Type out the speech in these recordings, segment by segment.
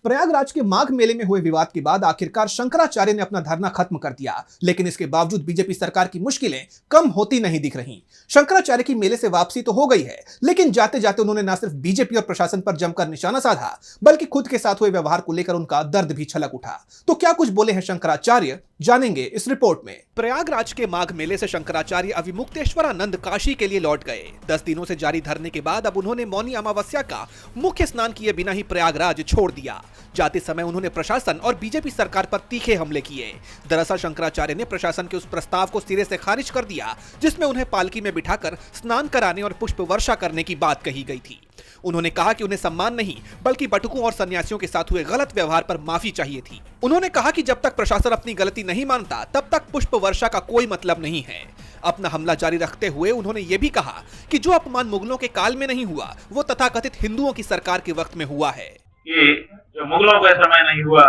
प्रयागराज के माघ मेले में हुए विवाद के बाद आखिरकार शंकराचार्य ने अपना धरना खत्म कर दिया, लेकिन इसके बावजूद बीजेपी सरकार की मुश्किलें कम होती नहीं दिख रही। शंकराचार्य की मेले से वापसी तो हो गई है, लेकिन जाते जाते उन्होंने न सिर्फ बीजेपी और प्रशासन पर जमकर निशाना साधा, बल्कि खुद के साथ हुए व्यवहार को लेकर उनका दर्द भी छलक उठा। तो क्या कुछ बोले हैं शंकराचार्य, जानेंगे इस रिपोर्ट में। प्रयागराज के माघ मेले से शंकराचार्य अविमुक्तेश्वरानंद काशी के लिए लौट गए। 10 दिनों से जारी धरने के बाद अब उन्होंने मौनी अमावस्या का मुख्य स्नान किए बिना ही प्रयागराज छोड़ दिया। जाते समय उन्होंने प्रशासन और बीजेपी सरकार पर तीखे हमले किए। दरअसल शंकराचार्य ने प्रशासन के उस प्रस्ताव को सिरे से खारिज कर दिया जिसमें उन्हें पालकी में बिठाकर स्नान कराने और पुष्प वर्षा करने की बात कही गई थी। उन्होंने कहा कि उन्हें सम्मान नहीं बल्कि बटुकों और सन्यासियों के साथ हुए गलत व्यवहार पर माफी चाहिए थी। उन्होंने कहा कि जब तक प्रशासन अपनी गलती नहीं मानता तब तक पुष्प वर्षा का कोई मतलब नहीं है। अपना हमला जारी रखते हुए उन्होंने ये भी कहा कि जो अपमान मुगलों के काल में नहीं हुआ वो तथाकथित हिंदुओं की सरकार के वक्त में हुआ है। कि जो मुगलों के समय नहीं हुआ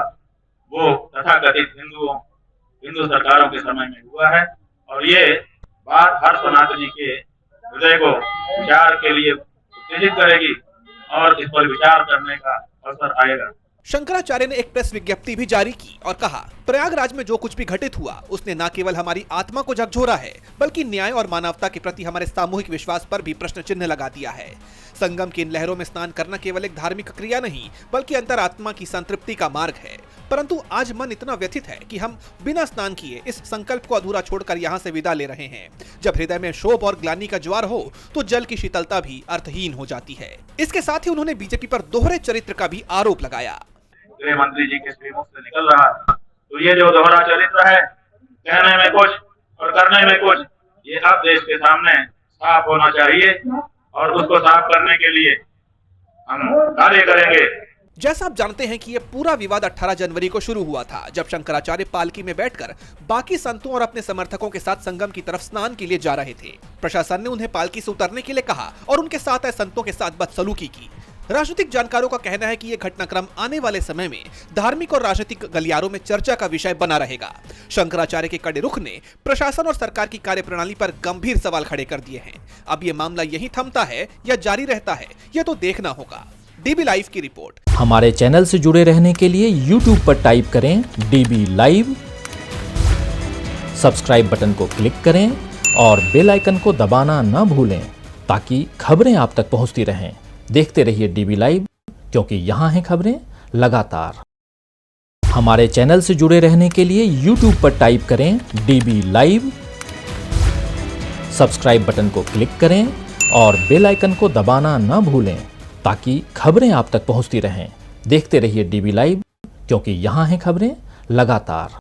वो तथाकथित हिंदू सरकारों के समय में हुआ है, और ये बात हर सनातनी के हृदय को विचार के लिए उत्तेजित करेगी और इस पर विचार करने का अवसर आएगा। शंकराचार्य ने एक प्रेस विज्ञप्ति भी जारी की और कहा, प्रयागराज में जो कुछ भी घटित हुआ उसने न केवल हमारी आत्मा को झकझोरा है बल्कि न्याय और मानवता के प्रति हमारे सामूहिक विश्वास पर भी प्रश्न चिन्ह लगा दिया है। संगम की इन लहरों में स्नान करना केवल एक धार्मिक क्रिया नहीं बल्कि अंतरात्मा की संतृप्ति का मार्ग है। परंतु आज मन इतना व्यथित है कि हम बिना स्नान किए इस संकल्प को अधूरा छोड़कर यहाँ से विदा ले रहे हैं। जब हृदय में क्षोभ और ग्लानि का ज्वार हो तो जल की शीतलता भी अर्थहीन हो जाती है। इसके साथ ही उन्होंने बीजेपी पर दोहरे चरित्र का भी आरोप लगाया। गृह मंत्री जी के श्रीमुख से निकल रहा है तो ये जो दोहरा चरित्र है, कहने में कुछ और करने में कुछ, ये अब देश के सामने साफ होना चाहिए और उसको साफ करने के लिए हम कार्य करेंगे। जैसा आप जानते हैं कि ये पूरा विवाद 18 जनवरी को शुरू हुआ था, जब शंकराचार्य पालकी में बैठकर बाकी संतों और अपने समर्थकों के साथ संगम की तरफ स्नान के लिए जा रहे थे। प्रशासन ने उन्हें पालकी से उतरने के लिए कहा और उनके साथ आए संतों के साथ बदसलूकी की। राजनीतिक जानकारों का कहना है कि यह घटनाक्रम आने वाले समय में धार्मिक और राजनीतिक गलियारों में चर्चा का विषय बना रहेगा। शंकराचार्य के कड़े रुख ने प्रशासन और सरकार की कार्यप्रणाली पर गंभीर सवाल खड़े कर दिए हैं। अब ये मामला यहीं थमता है या जारी रहता है, यह तो देखना होगा। डीबी लाइव की रिपोर्ट। हमारे चैनल से जुड़े रहने के लिए YouTube पर टाइप करें डीबी लाइव, सब्सक्राइब बटन को क्लिक करें और बेल आइकन को दबाना न भूलें ताकि खबरें आप तक पहुंचती रहें। देखते रहिए डीबी लाइव, क्योंकि यहाँ हैं खबरें लगातार। हमारे चैनल से जुड़े रहने के लिए YouTube पर टाइप करें डीबी लाइव, सब्सक्राइब बटन को क्लिक करें और बेल आइकन को दबाना न भूलें ताकि खबरें आप तक पहुंचती रहें। देखते रहिए डीबी लाइव, क्योंकि यहाँ हैं खबरें लगातार।